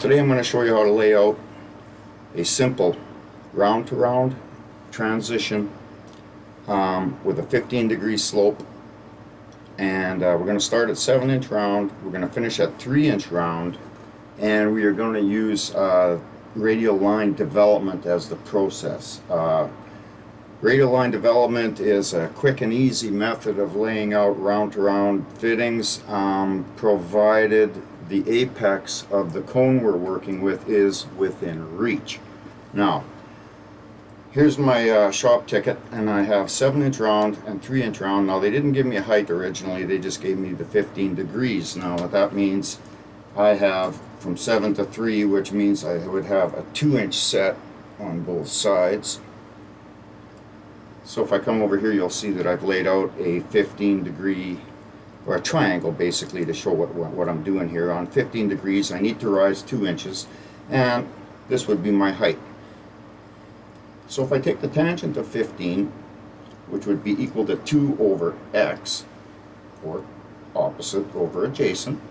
Today I'm going to show you how to lay out a simple round to round transition with a 15-degree slope, and we're going to start at 7-inch round, we're going to finish at 3-inch round, and we are going to use radial line development as the process. Radial line development is a quick and easy method of laying out round to round fittings, provided the apex of the cone we're working with is within reach. Now, here's my shop ticket, and I have 7-inch round and 3-inch round. Now, they didn't give me a height originally, they just gave me the 15 degrees. Now, what that means, I have from 7 to 3, which means I would have a 2-inch set on both sides. So if I come over here, you'll see that I've laid out a 15-degree, or a triangle basically, to show what I'm doing here. On 15 degrees, I need to rise 2 inches, and this would be my height. So if I take the tangent of 15, which would be equal to 2 over x, or opposite over adjacent,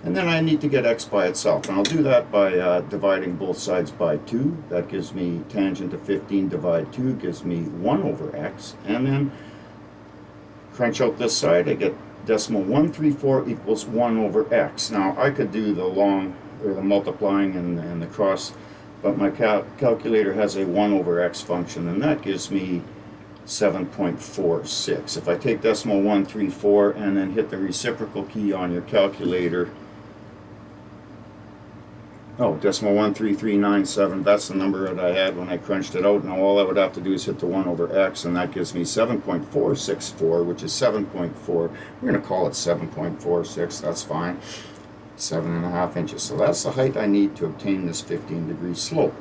and then I need to get x by itself, and I'll do that by dividing both sides by 2. That gives me tangent of 15 divide 2 gives me 1 over x, and then crunch out this side, I get decimal 134 equals 1 over x. Now I could do the long, or the multiplying and the cross, but my calculator has a 1 over x function, and that gives me 7.46. If I take decimal 134 and then hit the reciprocal key on your calculator, decimal 13397, that's the number that I had when I crunched it out. Now all I would have to do is hit the 1 over x, and that gives me 7.464, which is 7.4. We're going to call it 7.46, that's fine. 7.5 inches. So that's the height I need to obtain this 15-degree slope.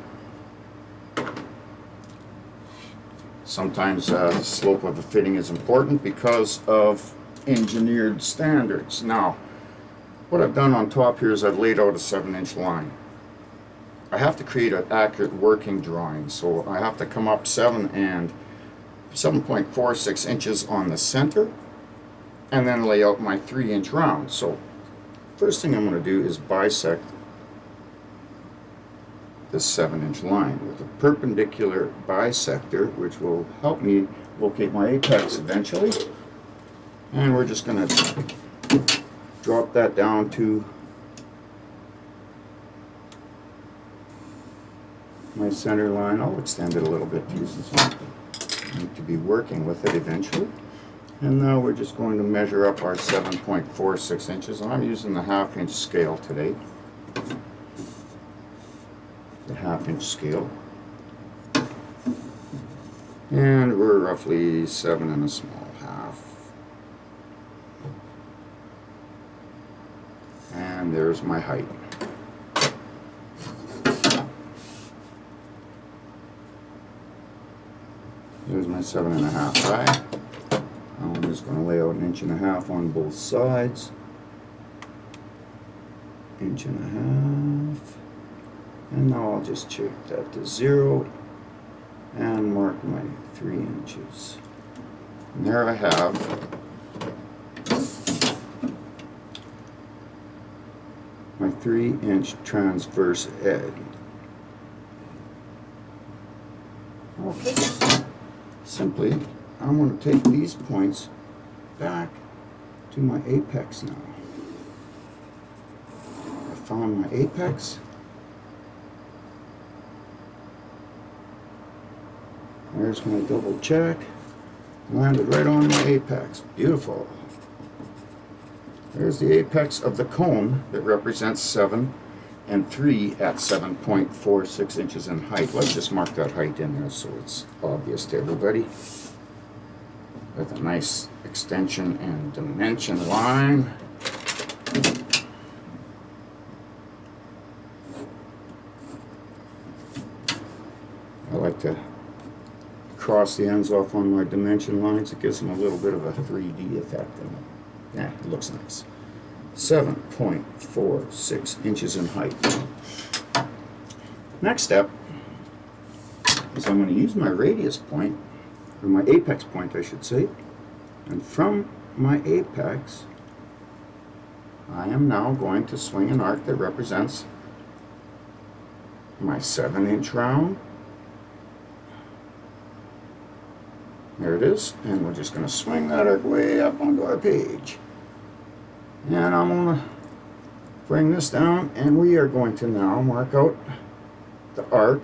Sometimes the slope of a fitting is important because of engineered standards. Now, what I've done on top here is I've laid out a 7-inch line. I have to create an accurate working drawing, so I have to come up 7.46 inches on the center, and then lay out my 3-inch round. So first thing I'm going to do is bisect this 7-inch line with a perpendicular bisector, which will help me locate my apex eventually. And we're just going to drop that down to my center line. I'll extend it a little bit too, since I need to be working with it eventually. And now we're just going to measure up our 7.46 inches. I'm using the half-inch scale today. The half-inch scale. And we're roughly 7 and a small half. And there's my height. There's my 7.5 high. I'm just going to lay out 1.5 inches on both sides. 1.5 inches. And now I'll just check that to 0 and mark my 3 inches. And there I have my 3-inch transverse edge. Okay. Simply, I'm going to take these points back to my apex now. I found my apex. There's my double check. Landed right on my apex. Beautiful. There's the apex of the cone that represents 7 and 3 at 7.46 inches in height. Let's just mark that height in there so it's obvious to everybody. With a nice extension and dimension line. I like to cross the ends off on my dimension lines. It gives them a little bit of a 3D effect in it. Yeah, it looks nice. 7.46 inches in height. Next step is I'm going to use my radius point, or my apex point I should say, and from my apex I am now going to swing an arc that represents my 7-inch round. There it is, and we're just going to swing that arc way up onto our page. And I'm going to bring this down, and we are going to now mark out the arc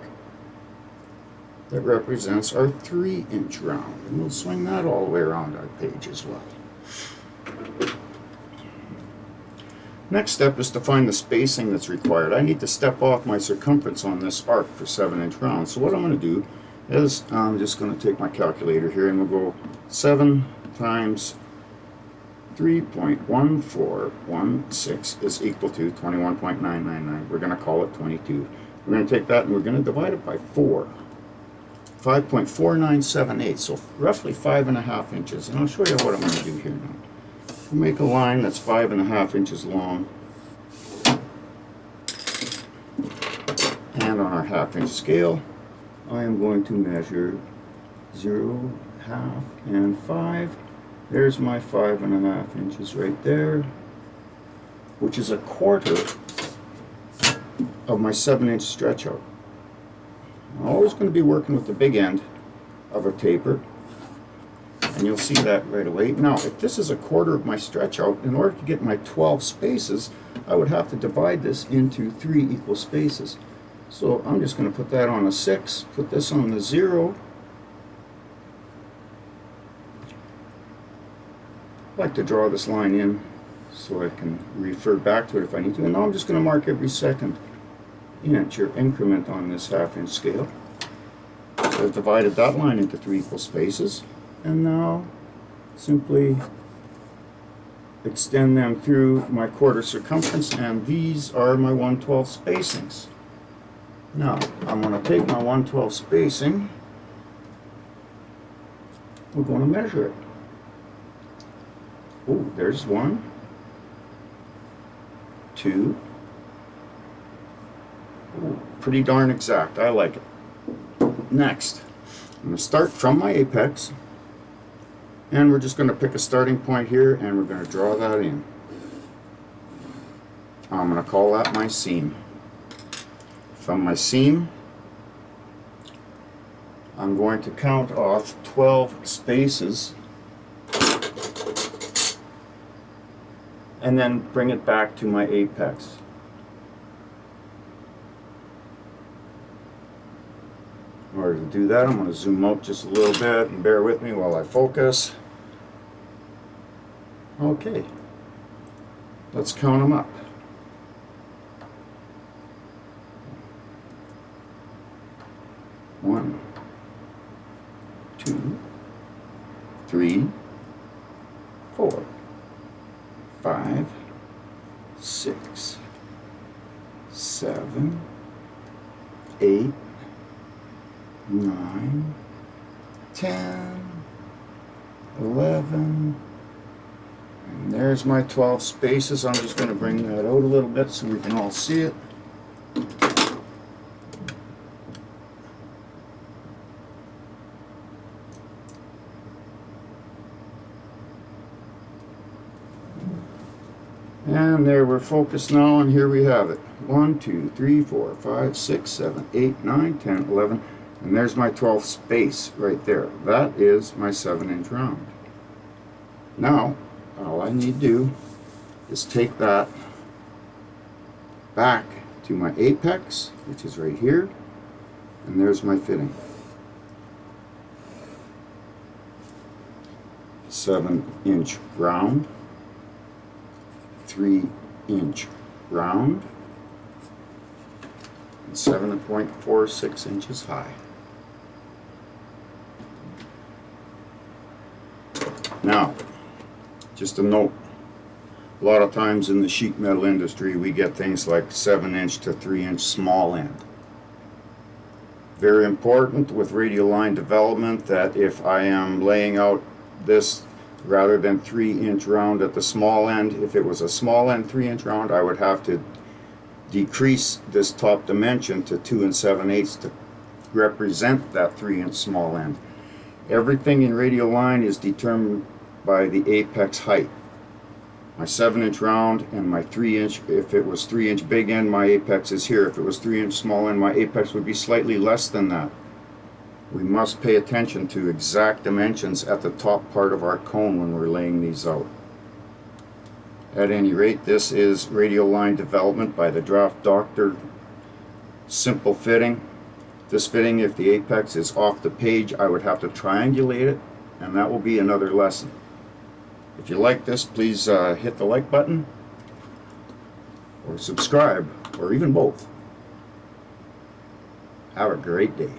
that represents our 3-inch round. And we'll swing that all the way around our page as well. Next step is to find the spacing that's required. I need to step off my circumference on this arc for 7-inch round. So what I'm going to do is I'm just going to take my calculator here, and we'll go 7 times 3.1416 is equal to 21.999. We're going to call it 22. We're going to take that and we're going to divide it by 4. 5.4978, so roughly 5.5 inches. And I'll show you what I'm going to do here now. We'll make a line that's 5.5 inches long. And on our half-inch scale, I am going to measure 0, half, and 5. There's my 5.5 inches right there, which is a quarter of my 7-inch stretch out. I'm always going to be working with the big end of a taper, and you'll see that right away. Now, if this is a quarter of my stretch out, in order to get my 12 spaces, I would have to divide this into 3 equal spaces. So I'm just going to put that on a 6, put this on the 0. I like to draw this line in so I can refer back to it if I need to. And now I'm just going to mark every second inch or increment on this half-inch scale. So I've divided that line into 3 equal spaces, and now simply extend them through my quarter circumference, and these are my 1/12 spacings. Now I'm going to take my 1/12 spacing, we're going to measure it. Oh, there's 1, 2. Ooh, pretty darn exact. I like it. Next, I'm going to start from my apex, and we're just going to pick a starting point here, and we're going to draw that in. I'm going to call that my seam. From my seam, I'm going to count off 12 spaces and then bring it back to my apex. In order to do that, I'm going to zoom out just a little bit and bear with me while I focus. Okay, let's count them up. 1, 2, 3, 4, 5, 6, 7, 8, 9, 10, 11, and there's my 12 spaces. I'm just going to bring that out a little bit so we can all see it. And there, we're focused now, and here we have it. 1, 2, 3, 4, 5, 6, 7, 8, 9, 10, 11. And there's my 12th space right there. That is my 7-inch round. Now, all I need to do is take that back to my apex, which is right here, and there's my fitting. 7-inch round, 3-inch round, and 7.46 inches high. Now, just a note, a lot of times in the sheet metal industry we get things like 7-inch to 3-inch small end. Very important with radial line development that if I am laying out this rather than 3-inch round at the small end, if it was a small end 3-inch round, I would have to decrease this top dimension to 2 7/8 to represent that 3-inch small end. Everything in radial line is determined by the apex height. my 7-inch round and my 3-inch. If it was 3-inch big end, my apex is here. If it was 3-inch small end, my apex would be slightly less than that. We must pay attention to exact dimensions at the top part of our cone when we're laying these out. At any rate, this is radial line development by the Draft Doctor. Simple fitting. This fitting, if the apex is off the page, I would have to triangulate it, and that will be another lesson. If you like this, please hit the like button or subscribe, or even both. Have a great day.